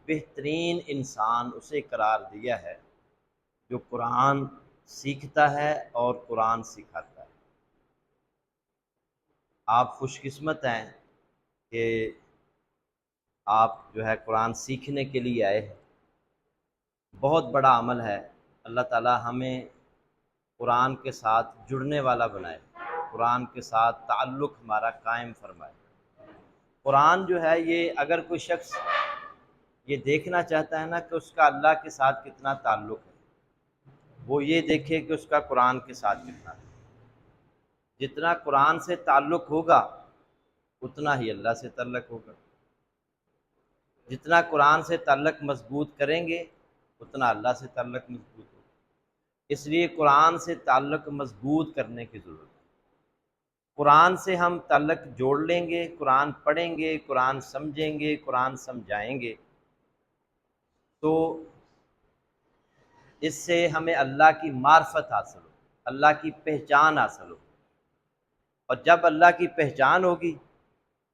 بہترین انسان اسے قرار دیا ہے جو قرآن سیکھتا ہے اور قرآن سکھاتا ہے۔ آپ خوش قسمت ہیں کہ آپ جو ہے قرآن سیکھنے کے لیے آئے ہیں۔ بہت بڑا عمل ہے۔ اللہ تعالی ہمیں قرآن کے ساتھ جڑنے والا بنائے، قرآن کے ساتھ تعلق ہمارا قائم فرمائے۔ قرآن جو ہے یہ اگر کوئی شخص یہ دیکھنا چاہتا ہے نا کہ اس کا اللہ کے ساتھ کتنا تعلق ہے، وہ یہ دیکھے کہ اس کا قرآن کے ساتھ کتنا ہے۔ جتنا قرآن سے تعلق ہوگا اتنا ہی اللہ سے تعلق ہوگا۔ جتنا قرآن سے تعلق مضبوط کریں گے اتنا اللہ سے تعلق مضبوط ہوگا۔ اس لیے قرآن سے تعلق مضبوط کرنے کی ضرورت ہے۔ قرآن سے ہم تعلق جوڑ لیں گے، قرآن پڑھیں گے، قرآن سمجھیں گے، قرآن سمجھائیں گے، تو اس سے ہمیں اللہ کی معرفت حاصل ہو، اللہ کی پہچان حاصل ہو، اور جب اللہ کی پہچان ہوگی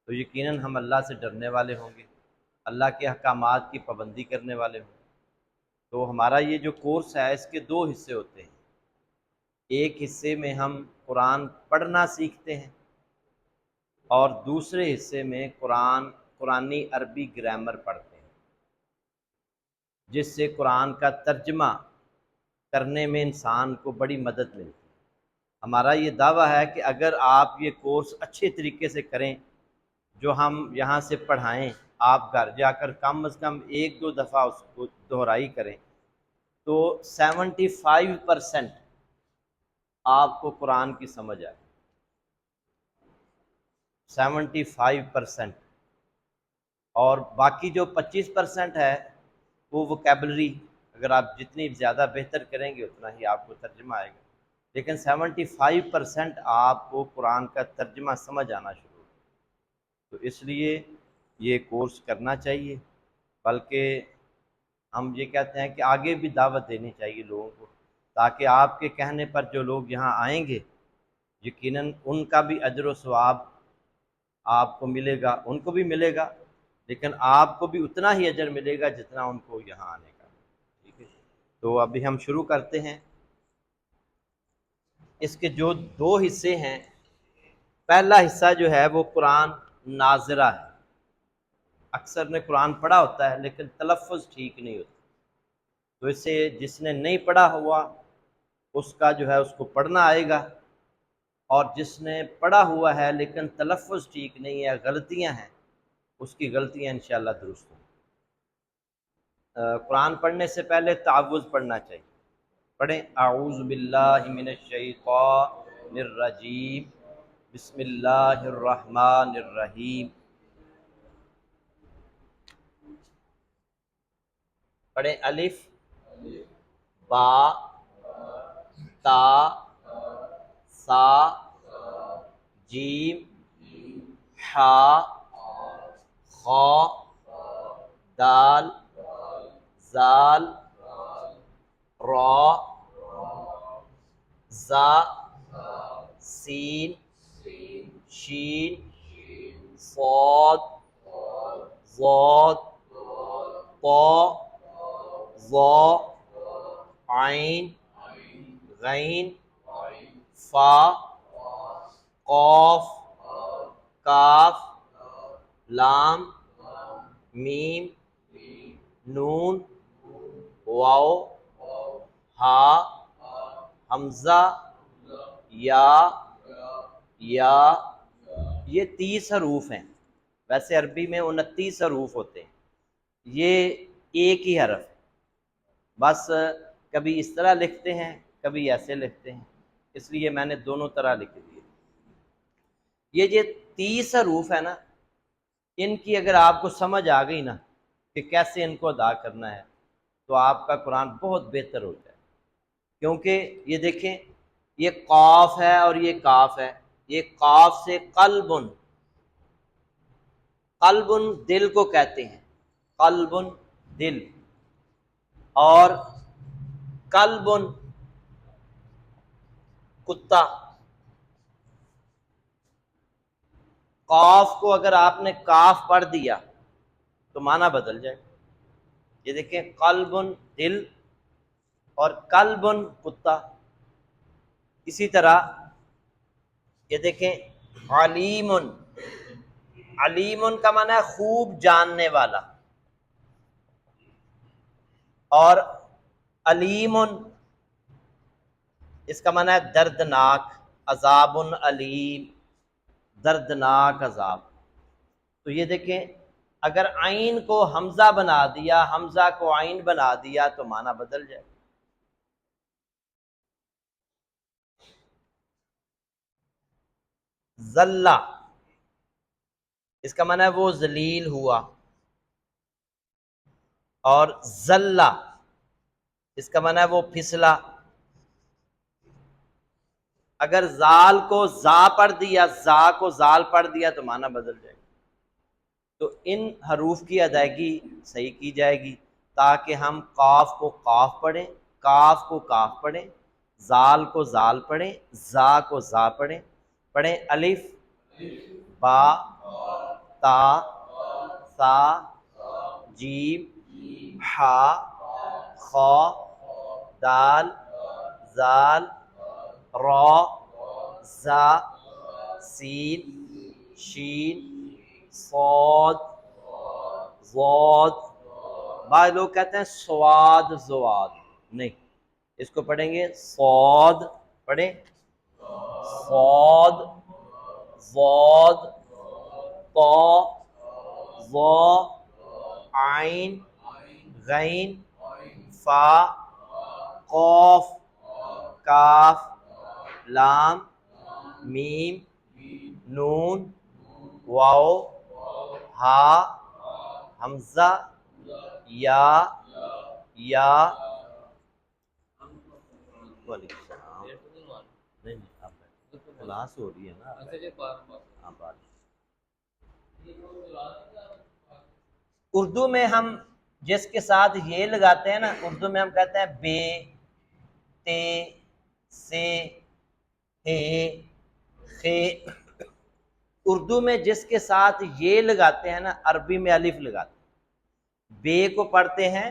تو یقیناً ہم اللہ سے ڈرنے والے ہوں گے، اللہ کے احکامات کی پابندی کرنے والے ہوں گے۔ تو ہمارا یہ جو کورس ہے اس کے دو حصے ہوتے ہیں۔ ایک حصے میں ہم قرآن پڑھنا سیکھتے ہیں اور دوسرے حصے میں قرآنی عربی گرامر پڑھتے ہیں، جس سے قرآن کا ترجمہ کرنے میں انسان کو بڑی مدد ملتی ہے۔ ہمارا یہ دعویٰ ہے کہ اگر آپ یہ کورس اچھے طریقے سے کریں، جو ہم یہاں سے پڑھائیں، آپ گھر جا کر کم از کم ایک دو دفعہ اس کو دہرائی کریں، تو 75% آپ کو قرآن کی سمجھ آئے۔ 75%، اور باقی جو 25% ہے وہ ووکیبلری، اگر آپ جتنی زیادہ بہتر کریں گے اتنا ہی آپ کو ترجمہ آئے گا، لیکن 75% آپ کو قرآن کا ترجمہ سمجھ آنا شروع ہو۔ تو اس لیے یہ کورس کرنا چاہیے، بلکہ ہم یہ کہتے ہیں کہ آگے بھی دعوت دینی چاہیے لوگوں کو، تاکہ آپ کے کہنے پر جو لوگ یہاں آئیں گے یقیناً ان کا بھی اجر و ثواب آپ کو ملے گا، ان کو بھی ملے گا، لیکن آپ کو بھی اتنا ہی اجر ملے گا جتنا ان کو یہاں آنے کا۔ ٹھیک ہے، تو ابھی ہم شروع کرتے ہیں۔ اس کے جو دو حصے ہیں، پہلا حصہ جو ہے وہ قرآن ناظرہ ہے۔ اکثر نے قرآن پڑھا ہوتا ہے لیکن تلفظ ٹھیک نہیں ہوتا، تو اسے جس نے نہیں پڑھا ہوا اس کا جو ہے اس کو پڑھنا آئے گا، اور جس نے پڑھا ہوا ہے لیکن تلفظ ٹھیک نہیں ہے، غلطیاں ہیں، اس کی غلطیاں انشاءاللہ درست ہوں۔ قرآن پڑھنے سے پہلے تعوذ پڑھنا چاہیے۔ پڑھیں، اعوذ باللہ من الشیطان الرجیم، بسم اللہ الرحمن الرحیم۔ پڑھیں، الف با تا سا جیم حا خا دال زال را زا سین شین صاد ضاد طا ظا عین غین فا قاف کاف لام میم نون واو ہا حمزہ یا یہ 30 حروف ہیں۔ ویسے عربی میں 29 حروف ہوتے ہیں، یہ ایک ہی حرف ہے، بس کبھی اس طرح لکھتے ہیں کبھی ایسے لکھتے ہیں، اس لیے میں نے دونوں طرح لکھ دیے۔ یہ 30 حروف ہے نا، ان کی اگر آپ کو سمجھ آ گئی نا کہ کیسے ان کو ادا کرنا ہے تو آپ کا قرآن بہت بہتر ہو جائے۔ کیونکہ یہ دیکھیں، یہ قاف ہے اور یہ کاف ہے، یہ قاف سے قلبن، قلبن دل کو کہتے ہیں، قلبن دل، اور قلبن کتا۔ قاف کو اگر آپ نے کاف پڑھ دیا تو معنی بدل جائے، یہ دیکھیں قلب دل اور کلب کتا. اسی طرح یہ دیکھیں علیم، علیم کا معنی ہے خوب جاننے والا، اور علیم اس کا معنی ہے دردناک، عذاب علیم، دردناک عذاب. تو یہ دیکھیں اگر عین کو حمزہ بنا دیا، حمزہ کو عین بنا دیا تو معنی بدل جائے. ذلہ اس کا معنی ہے وہ ذلیل ہوا، اور ذلہ اس کا معنی ہے وہ پھسلا. اگر زال کو زا پڑھ دیا، زا کو زال پڑھ دیا تو معنی بدل جائے گا. تو ان حروف کی ادائیگی صحیح کی جائے گی تاکہ ہم قاف کو قاف پڑھیں، کاف کو کاف پڑھیں، زال کو زال پڑھیں، زا کو زا پڑھیں. پڑھیں الف، با، تا، سا، جیم، ہا، خا، دال، زال، را، زا، سین، شین، صاد، ضاد. بعض لوگ کہتے ہیں سواد زواد، نہیں، اس کو پڑھیں گے صاد. پڑھیں صاد، ضاد، طا، ظا، عین، غین، فا، قاف، کاف، لام، میم، نون، واو، ہا، حمزہ، یا، وعلیکم السلام. نہیں آپ کلاس ہو رہی ہے نا. ہاں بات. اردو میں ہم جس کے ساتھ یہ لگاتے ہیں نا، اردو میں ہم کہتے ہیں بے، تے، سے، ہے، خے. اردو میں جس کے ساتھ یہ لگاتے ہیں نا، عربی میں الف لگاتے ہیں. بے کو پڑھتے ہیں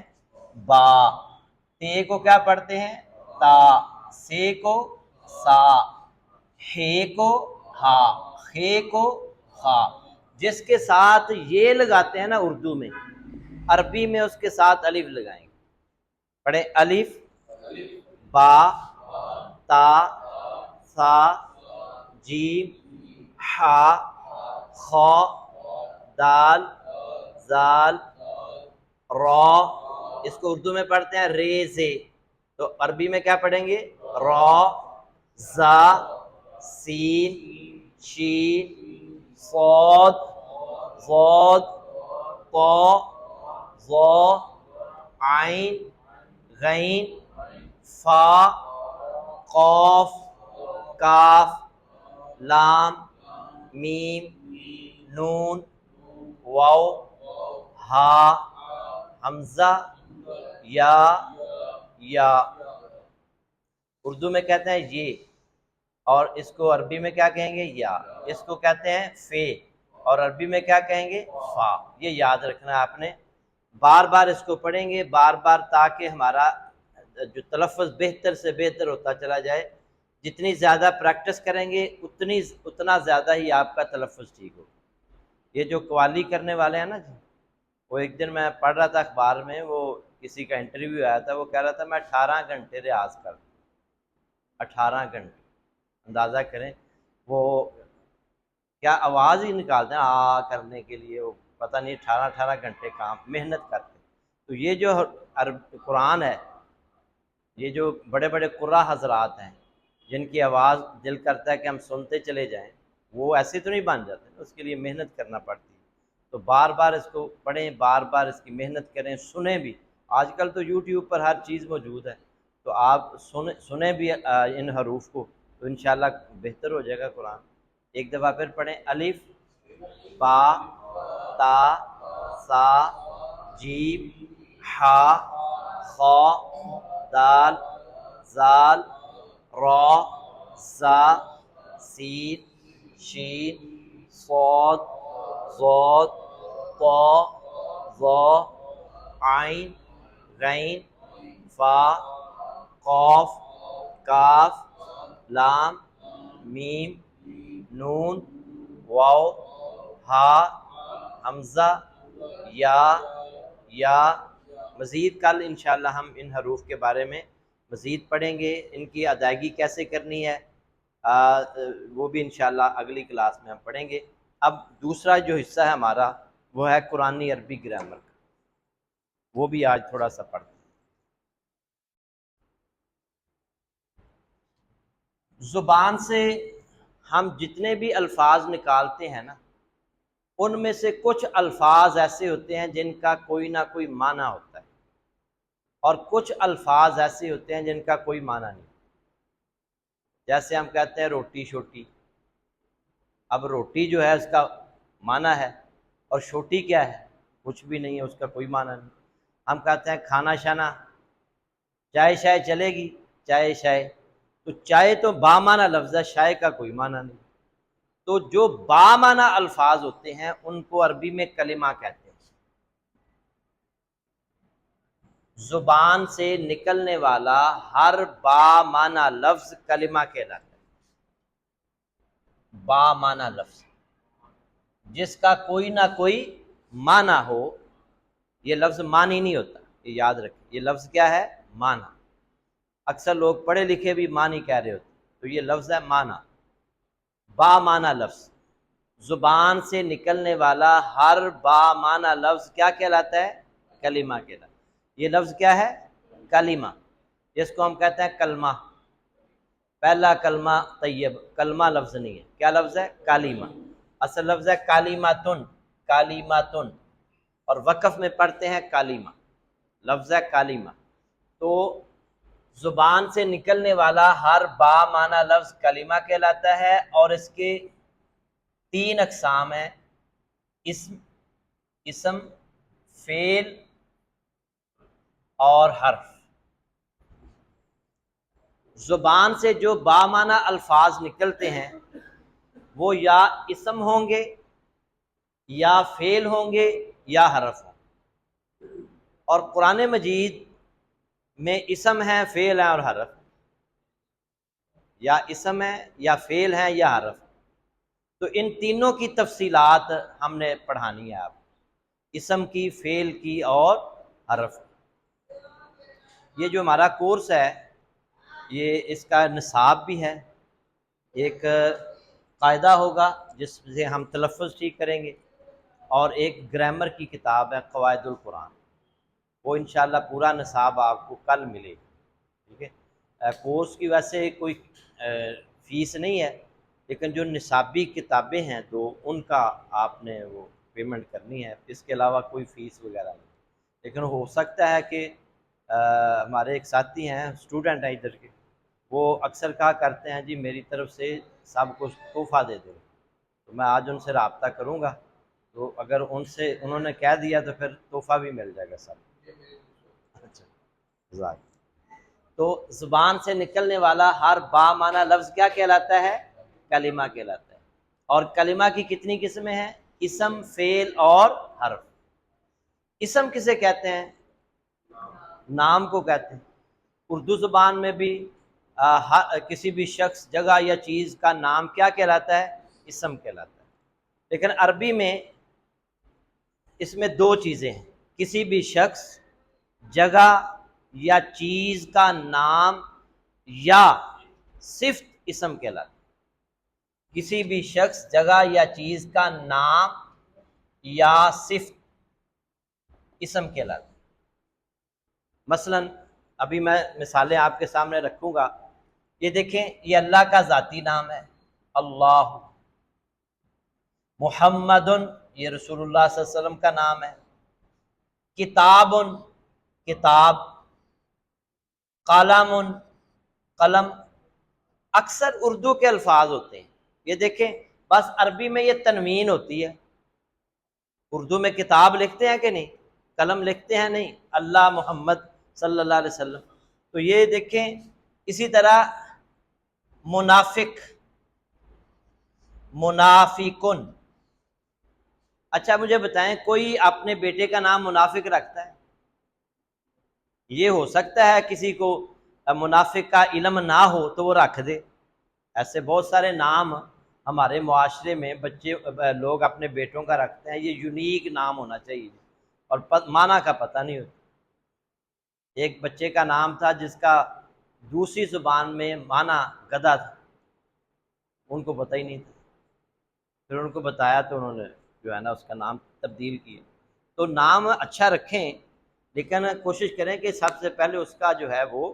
با، تے کو کیا پڑھتے ہیں تا، سے کو سا، ہے کو ہا، خے کو خا. جس کے ساتھ یہ لگاتے ہیں نا اردو میں، عربی میں اس کے ساتھ الف لگائیں گے. پڑھیں الف، با، تا، سا، جیم، ہا، خا، دال، زال، را. اس کو اردو میں پڑھتے ہیں رے سے، تو عربی میں کیا پڑھیں گے را، زا، سین، شین، صاد، ضاد، طا، ظا، عین، غین، فا، قاف، کاف، لام، میم، نون، واو، ہا، حمزہ، یا. اردو میں کہتے ہیں یہ، اور اس کو عربی میں کیا کہیں گے یا. اس کو کہتے ہیں فے، اور عربی میں کیا کہیں گے فا. یہ یاد رکھنا ہے آپ نے. بار بار اس کو پڑھیں گے، بار بار، تاکہ ہمارا جو تلفظ بہتر سے بہتر ہوتا چلا جائے. جتنی زیادہ پریکٹس کریں گے اتنا زیادہ ہی آپ کا تلفظ ٹھیک ہوگا. یہ جو قوالی کرنے والے ہیں نا جی، وہ ایک دن میں پڑھ رہا تھا اخبار میں، وہ کسی کا انٹرویو آیا تھا، وہ کہہ رہا تھا میں 18 گھنٹے ریاض کرتا. 18 گھنٹے، اندازہ کریں وہ کیا آواز ہی نکالتے ہیں کرنے کے لیے. وہ پتہ نہیں 18 گھنٹے کام محنت کرتے. تو یہ جو قرآن ہے، یہ جو بڑے بڑے قراء حضرات ہیں جن کی آواز دل کرتا ہے کہ ہم سنتے چلے جائیں، وہ ایسے تو نہیں بن جاتے، اس کے لیے محنت کرنا پڑتی ہے. تو بار بار اس کو پڑھیں، بار بار اس کی محنت کریں، سنیں بھی. آج کل تو یوٹیوب پر ہر چیز موجود ہے، تو آپ سنیں بھی ان حروف کو، تو انشاءاللہ بہتر ہو جائے گا قرآن. ایک دفعہ پھر پڑھیں الف، با، تا، سا، جیم، ہا، خا، دال، زال، را، زا، سین، شین، صاد، ضاد، طا، ظا، عین غین فا قاف کاف لام میم نون واو ہا حمزہ یا مزید کل انشاءاللہ ہم ان حروف کے بارے میں مزید پڑھیں گے، ان کی ادائیگی کیسے کرنی ہے وہ بھی انشاءاللہ اگلی کلاس میں ہم پڑھیں گے۔ اب دوسرا جو حصہ ہے ہمارا وہ ہے قرآنی عربی گرامر کا، وہ بھی آج تھوڑا سا پڑھتے ہیں۔ زبان سے ہم جتنے بھی الفاظ نکالتے ہیں نا، ان میں سے کچھ الفاظ ایسے ہوتے ہیں جن کا کوئی نہ کوئی معنی ہوتا ہے، اور کچھ الفاظ ایسے ہوتے ہیں جن کا کوئی معنی نہیں۔ جیسے ہم کہتے ہیں روٹی شوٹی، اب روٹی جو ہے اس کا معنی ہے، اور شوٹی کیا ہے؟ کچھ بھی نہیں ہے، اس کا کوئی معنی نہیں۔ ہم کہتے ہیں کھانا شانا، چائے شائے چلے گی، چائے شائے، تو چائے تو بامعنی لفظ ہے، شائے کا کوئی معنی نہیں۔ تو جو بامعنی الفاظ ہوتے ہیں ان کو عربی میں کلمہ کہتے ہیں۔ زبان سے نکلنے والا ہر بامعنی لفظ کلمہ کہلاتا ہے۔ بامعنی لفظ جس کا کوئی نہ کوئی معنی ہو، یہ لفظ معنی نہیں ہوتا، یہ یاد رکھیں، یہ لفظ کیا ہے؟ معنی۔ اکثر لوگ پڑھے لکھے بھی معنی کہہ رہے ہوتے، تو یہ لفظ ہے معنی، بامعنی لفظ۔ زبان سے نکلنے والا ہر بامعنی لفظ کیا کہلاتا ہے؟ کلمہ کہلاتا ہے۔ یہ لفظ کیا ہے؟ کلمہ، جس کو ہم کہتے ہیں کلمہ۔ پہلا کلمہ طیب، کلمہ لفظ نہیں ہے، کیا لفظ ہے؟ کلمہ۔ اصل لفظ ہے کالیماتن، کالیماتن، اور وقف میں پڑھتے ہیں کالیمہ، لفظ ہے کالیمہ۔ تو زبان سے نکلنے والا ہر بامعنی لفظ کلمہ کہلاتا ہے، اور اس کے تین اقسام ہیں: اسم، فعل اور حرف۔ زبان سے جو بامعنی الفاظ نکلتے ہیں وہ یا اسم ہوں گے، یا فعل ہوں گے، یا حرف ہوں گے۔ اور قرآن مجید میں اسم ہے، فعل ہے اور حرف، یا اسم ہے، یا فعل ہے، یا حرف۔ تو ان تینوں کی تفصیلات ہم نے پڑھانی ہے آپ، اسم کی، فعل کی اور حرف کی۔ یہ جو ہمارا کورس ہے، یہ اس کا نصاب بھی ہے، ایک قاعدہ ہوگا جس سے ہم تلفظ ٹھیک کریں گے، اور ایک گرامر کی کتاب ہے قواعد القرآن، وہ انشاءاللہ پورا نصاب آپ کو کل ملے گا، ٹھیک ہے۔ کورس کی ویسے کوئی فیس نہیں ہے، لیکن جو نصابی کتابیں ہیں تو ان کا آپ نے وہ پیمنٹ کرنی ہے، اس کے علاوہ کوئی فیس وغیرہ نہیں۔ لیکن ہو سکتا ہے کہ ہمارے ایک ساتھی ہیں، اسٹوڈنٹ ہیں ادھر کے، وہ اکثر کہا کرتے ہیں جی میری طرف سے سب کچھ تحفہ دے دو، تو میں آج ان سے رابطہ کروں گا، تو اگر انہوں نے کہہ دیا تو پھر تحفہ بھی مل جائے گا سب۔ اچھا، تو زبان سے نکلنے والا ہر بامعنی لفظ کیا کہلاتا ہے؟ کلمہ کہلاتا ہے۔ اور کلمہ کی کتنی قسمیں ہیں؟ اسم، فعل اور حرف۔ اسم کسے کہتے ہیں؟ نام کو کہتے ہیں۔ اردو زبان میں بھی کسی بھی شخص، جگہ یا چیز کا نام کیا کہلاتا ہے؟ اسم کہلاتا ہے۔ لیکن عربی میں اس میں دو چیزیں ہیں، کسی بھی شخص، جگہ یا چیز کا نام، یا صفت اسم کہلاتا ہے۔ کسی بھی شخص، جگہ یا چیز کا نام یا صفت اسم کہلاتا ہے۔ مثلا ابھی میں مثالیں آپ کے سامنے رکھوں گا، یہ دیکھیں، یہ اللہ کا ذاتی نام ہے اللہ، محمد یہ رسول اللہ صلی اللہ علیہ وسلم کا نام ہے، کتاب کتاب، قلم قلم، اکثر اردو کے الفاظ ہوتے ہیں، یہ دیکھیں بس عربی میں یہ تنوین ہوتی ہے۔ اردو میں کتاب لکھتے ہیں کہ نہیں؟ قلم لکھتے ہیں نہیں؟ اللہ، محمد صلی اللہ علیہ وسلم۔ تو یہ دیکھیں، اسی طرح منافق، منافقن۔ اچھا مجھے بتائیں، کوئی اپنے بیٹے کا نام منافق رکھتا ہے؟ یہ ہو سکتا ہے کسی کو منافق کا علم نہ ہو تو وہ رکھ دے، ایسے بہت سارے نام ہمارے معاشرے میں بچے لوگ اپنے بیٹوں کا رکھتے ہیں، یہ یونیک نام ہونا چاہیے اور معنی کا پتہ نہیں ہوتا۔ ایک بچے کا نام تھا جس کا دوسری زبان میں معنی گدھا تھا، ان کو پتہ ہی نہیں تھا، پھر ان کو بتایا تو انہوں نے جو ہے نا اس کا نام تبدیل کیا۔ تو نام اچھا رکھیں، لیکن کوشش کریں کہ سب سے پہلے اس کا جو ہے وہ،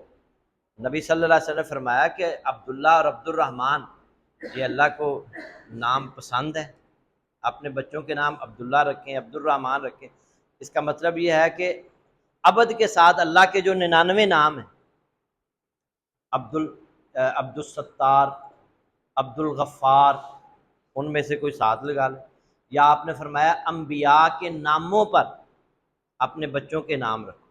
نبی صلی اللہ علیہ وسلم نے فرمایا کہ عبداللہ اور عبد الرحمن یہ اللہ کو نام پسند ہے، اپنے بچوں کے نام عبداللہ رکھیں، عبد الرحمن رکھیں۔ اس کا مطلب یہ ہے کہ عبد کے ساتھ اللہ کے جو 99 نام ہیں، عبد الستار، عبد الغفار، ان میں سے کوئی ساتھ لگا لیں۔ یا آپ نے فرمایا انبیاء کے ناموں پر اپنے بچوں کے نام رکھو،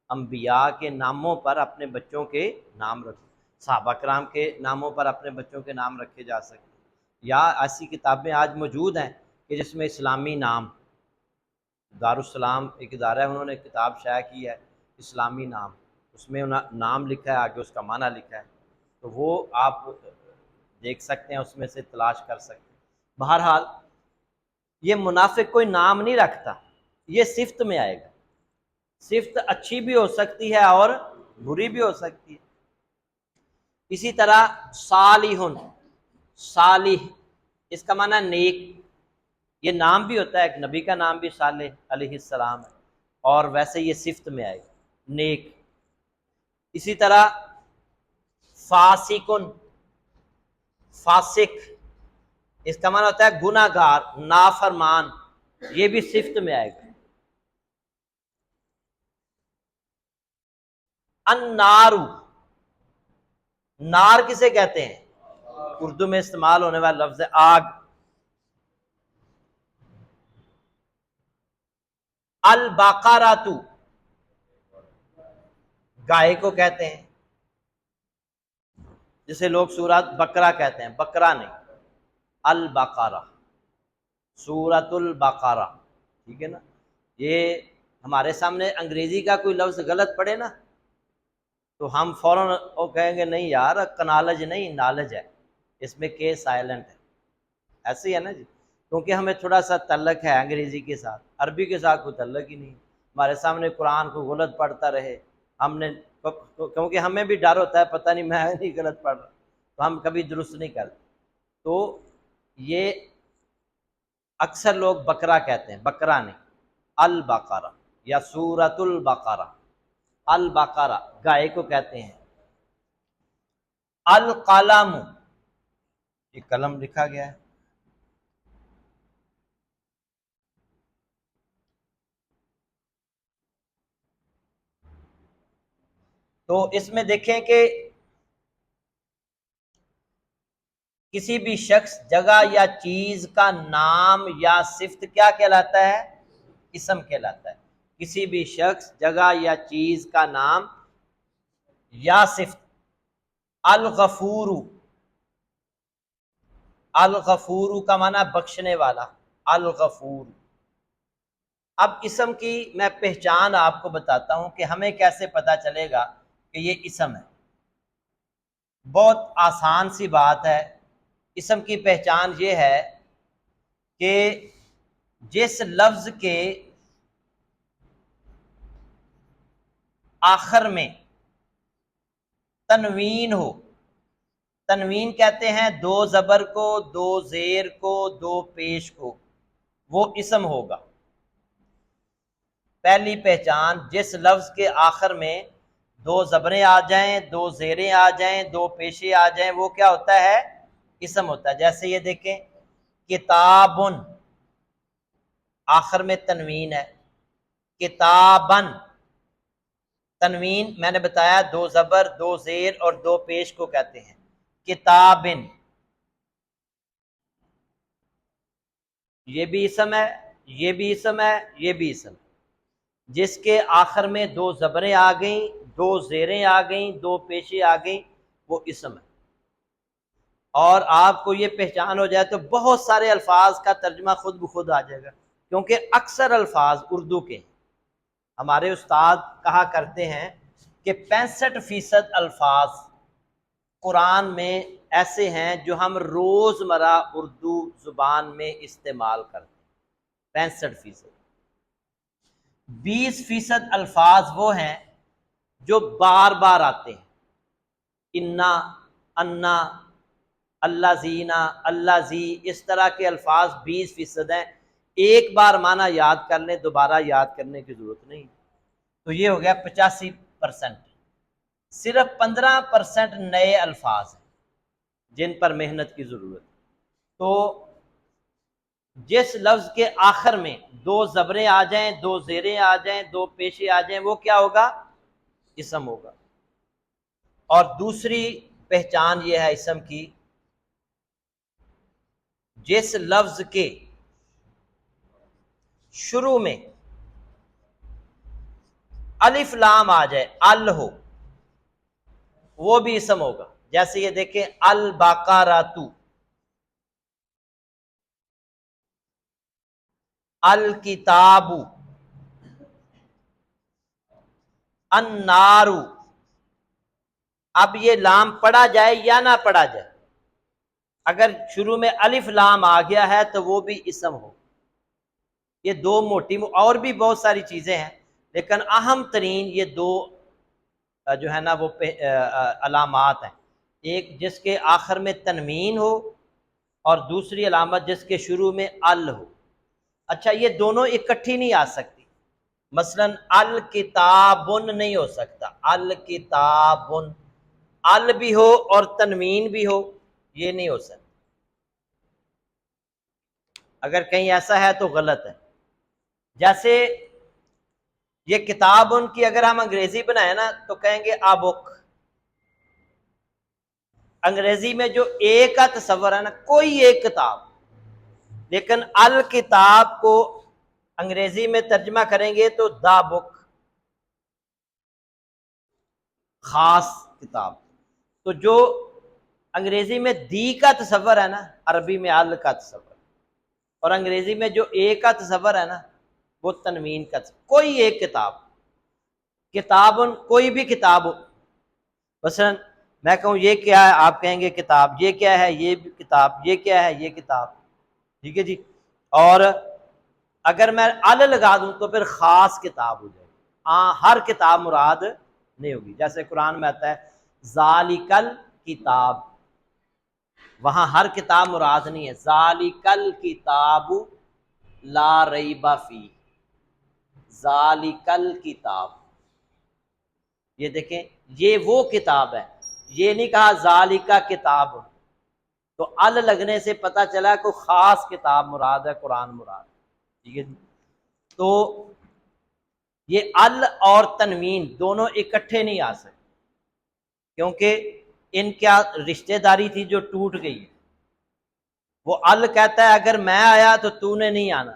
انبیاء کے ناموں پر اپنے بچوں کے نام رکھو، صحابہ کرام کے ناموں پر اپنے بچوں کے نام رکھے جا سکتے ہیں۔ یا ایسی کتابیں آج موجود ہیں کہ جس میں اسلامی نام، دارالسلام ایک ادارہ ہے، انہوں نے کتاب شائع کی ہے اسلامی نام، اس میں نام لکھا ہے، آگے اس کا معنی لکھا ہے، تو وہ آپ دیکھ سکتے ہیں، اس میں سے تلاش کر سکتے ہیں۔ بہرحال یہ منافق کوئی نام نہیں رکھتا، یہ صفت میں آئے گا، صفت اچھی بھی ہو سکتی ہے اور بری بھی ہو سکتی ہے۔ اسی طرح صالحٌ، صالح اس کا معنی نیک، یہ نام بھی ہوتا ہے، ایک نبی کا نام بھی صالح علیہ السلام ہے، اور ویسے یہ صفت میں آئے گا نیک۔ اسی طرح فاسقٌ، فاسق اس کا معنی ہوتا ہے گناہ گار، نافرمان، یہ بھی صفت میں آئے گا۔ النار، نار کسے کہتے ہیں؟ اردو میں استعمال ہونے والا لفظ ہے آگ۔ البقرۃ، گائے کو کہتے ہیں، جسے لوگ سورۃ بقرہ کہتے ہیں، بقرہ نہیں، البقرہ، سورۃ البقرہ، ٹھیک ہے نا۔ یہ ہمارے سامنے انگریزی کا کوئی لفظ غلط پڑے نا تو ہم فوراً وہ کہیں گے نہیں یار کنالج نہیں، نالج ہے، اس میں کے سائلنٹ ہے، ایسے ہی ہے نا جی، کیونکہ ہمیں تھوڑا سا تعلق ہے انگریزی کے ساتھ، عربی کے ساتھ کوئی تعلق ہی نہیں۔ ہمارے سامنے قرآن کو غلط پڑھتا رہے، ہم نے، کیونکہ ہمیں بھی ڈر ہوتا ہے پتہ نہیں میں نہیں غلط پڑھ رہا، تو ہم کبھی درست نہیں کرتے۔ تو یہ اکثر لوگ بقرہ کہتے ہیں، بقرہ نہیں، البقرہ یا سورۃ البقرہ، البقرہ گائے کو کہتے ہیں۔ القلم، یہ قلم لکھا گیا ہے، تو اس میں دیکھیں کہ کسی بھی شخص، جگہ یا چیز کا نام یا صفت کیا کہلاتا ہے؟ اسم کہلاتا ہے۔ کسی بھی شخص، جگہ یا چیز کا نام یا صفت۔ الغفور، الغفور کا معنی بخشنے والا، الغفور۔ اب اسم کی میں پہچان آپ کو بتاتا ہوں کہ ہمیں کیسے پتہ چلے گا کہ یہ اسم ہے۔ بہت آسان سی بات ہے، اسم کی پہچان یہ ہے کہ جس لفظ کے آخر میں تنوین ہو، تنوین کہتے ہیں دو زبر کو، دو زیر کو، دو پیش کو، وہ اسم ہوگا۔ پہلی پہچان، جس لفظ کے آخر میں دو زبریں آ جائیں، دو زیریں آ جائیں، دو پیشے آ جائیں، وہ کیا ہوتا ہے؟ اسم ہوتا ہے۔ جیسے یہ دیکھیں کتابن، آخر میں تنوین ہے، کتابن، تنوین میں نے بتایا دو زبر، دو زیر اور دو پیش کو کہتے ہیں کتابن، یہ بھی اسم ہے، یہ بھی اسم ہے، یہ بھی اسم ہے۔ جس کے آخر میں دو زبریں آ گئیں، دو زیریں آ گئیں، دو پیشیں آ گئیں، وہ اسم ہے۔ اور آپ کو یہ پہچان ہو جائے تو بہت سارے الفاظ کا ترجمہ خود بخود آ جائے گا، کیونکہ اکثر الفاظ اردو کے، ہمارے استاد کہا کرتے ہیں کہ 65% الفاظ قرآن میں ایسے ہیں جو ہم روزمرہ اردو زبان میں استعمال کرتے ہیں، 65%۔ 20% الفاظ وہ ہیں جو بار بار آتے ہیں، انا، انا، اللہ زینا، اللہ زی، اس طرح کے الفاظ 20% ہیں۔ ایک بار معنی یاد کر لیں، دوبارہ یاد کرنے کی ضرورت نہیں۔ تو یہ ہو گیا 85%۔ صرف 15% نئے الفاظ ہیں جن پر محنت کی ضرورت ہے۔ تو جس لفظ کے آخر میں 2 زبریں آ جائیں، 2 زیریں آ جائیں، 2 پیشے آ جائیں، وہ کیا ہوگا؟ اسم ہوگا۔ اور دوسری پہچان یہ ہے اسم کی، جس لفظ کے شروع میں الف لام آ جائے، ال ہو، وہ بھی اسم ہوگا۔ جیسے یہ دیکھیں البقرۃ، الکتاب، النار۔ اب یہ لام پڑھا جائے یا نہ پڑھا جائے، اگر شروع میں الف لام آ گیا ہے تو وہ بھی اسم ہو۔ یہ 2 موٹی، اور بھی بہت ساری چیزیں ہیں لیکن اہم ترین یہ 2 جو ہے نا وہ علامات ہیں، ایک جس کے آخر میں تنوین ہو اور دوسری علامت جس کے شروع میں ال ہو۔ اچھا، یہ دونوں اکٹھی نہیں آ سکتی، مثلا الکتابن نہیں ہو سکتا، الکتابن ال بھی ہو اور تنوین بھی ہو، یہ نہیں ہو سکتا۔ اگر کہیں ایسا ہے تو غلط ہے۔ جیسے یہ کتاب ان کی اگر ہم انگریزی بنائیں نا تو کہیں گے آ بک۔ انگریزی میں جو ایک کا تصور ہے نا، کوئی ایک کتاب، لیکن الکتاب کو انگریزی میں ترجمہ کریں گے تو دا بک، خاص کتاب۔ تو جو انگریزی میں دی کا تصور ہے نا، عربی میں ال کا تصور، اور انگریزی میں جو ایک کا تصور ہے نا وہ تنوین کا تصور۔ کوئی ایک کتاب، کتابن کوئی بھی کتاب ہو، مثلا میں کہوں یہ کیا ہے، آپ کہیں گے کتاب، یہ کیا ہے، یہ بھی کتاب، یہ کیا ہے، یہ کتاب، ٹھیک ہے جی۔ اور اگر میں ال لگا دوں تو پھر خاص کتاب ہو جائے گی، ہر کتاب مراد نہیں ہوگی۔ جیسے قرآن میں آتا ہے ذالک الکتاب، وہاں ہر کتاب مراد نہیں ہے، ذالک الکتاب لا ریب فیہ، ذالک الکتاب، یہ دیکھیں یہ وہ کتاب ہے، یہ نہیں کہا ذالک کتاب۔ تو ال لگنے سے پتہ چلا کوئی خاص کتاب مراد ہے، قرآن مراد، ٹھیک ہے جی۔ تو یہ ال اور تنوین دونوں اکٹھے نہیں آ سکتے، کیونکہ ان کیا رشتہ داری تھی جو ٹوٹ گئی ہے۔ وہ ال کہتا ہے اگر میں آیا تو تو نے نہیں آنا،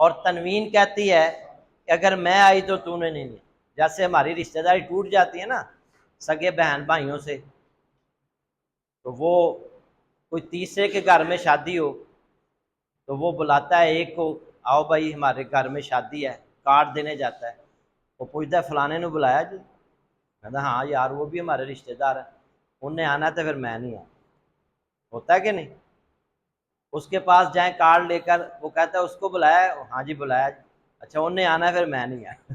اور تنوین کہتی ہے کہ اگر میں آئی تو تو نے نہیں آنا۔ جیسے ہماری رشتہ داری ٹوٹ جاتی ہے نا سگے بہن بھائیوں سے، تو وہ کوئی تیسرے کے گھر میں شادی ہو تو وہ بلاتا ہے ایک کو، آؤ بھائی ہمارے گھر میں شادی ہے، کارڈ دینے جاتا ہے، وہ پوچھتا ہے فلانے نے بلایا جی؟ کہتا ہاں یار وہ بھی ہمارے رشتہ دار ہیں، انہیں آنا تو پھر میں نہیں آنا، ہوتا ہے کہ نہیں؟ اس کے پاس جائیں کارڈ لے کر، وہ کہتا ہے اس کو بلایا؟ ہاں جی بلایا جی، اچھا انہیں آنا ہے پھر میں نہیں آنا۔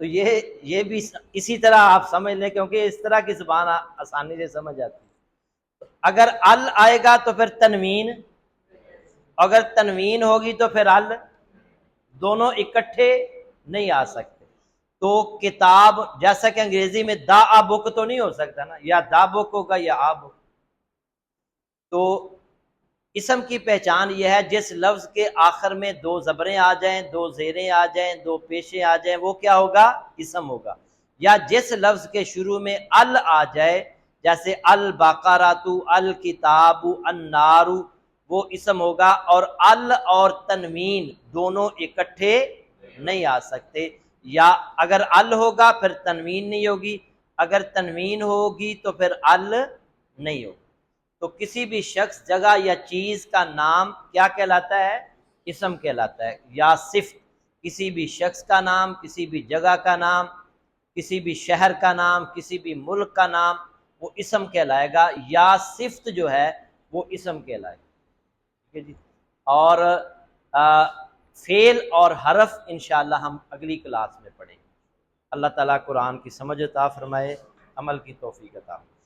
تو یہ بھی اسی طرح آپ سمجھ لیں، کیونکہ اس طرح کی زبان آسانی سے سمجھ آتی ہے۔ اگر ال آئے گا تو پھر تنوین، اگر تنوین ہوگی تو پھر ال، دونوں اکٹھے نہیں آ سکتے۔ تو کتاب، جیسا کہ انگریزی میں دا آ بک تو نہیں ہو سکتا نا، یا دا بک ہوگا یا آ بک۔ تو اسم کی پہچان یہ ہے جس لفظ کے آخر میں 2 زبریں آ جائیں، 2 زیریں آ جائیں، 2 پیشے آ جائیں، وہ کیا ہوگا؟ اسم ہوگا۔ یا جس لفظ کے شروع میں ال آ جائے، جیسے البقرۃ، الکتاب، النار، وہ اسم ہوگا۔ اور ال اور تنوین دونوں اکٹھے نہیں آ سکتے، یا اگر ال ہوگا پھر تنوین نہیں ہوگی، اگر تنوین ہوگی تو پھر ال نہیں ہوگی۔ تو کسی بھی شخص، جگہ یا چیز کا نام کیا کہلاتا ہے؟ اسم کہلاتا ہے، یا صفت، کسی بھی شخص کا نام، کسی بھی جگہ کا نام، کسی بھی شہر کا نام، کسی بھی ملک کا نام، وہ اسم کہلائے گا، یا صفت جو ہے وہ اسم کہلائے گا، ٹھیک ہے جی۔ اور فعل اور حرف انشاءاللہ ہم اگلی کلاس میں پڑھیں گے۔ اللہ تعالیٰ قرآن کی سمجھ عطا فرمائے، عمل کی توفیق عطا فرمائے۔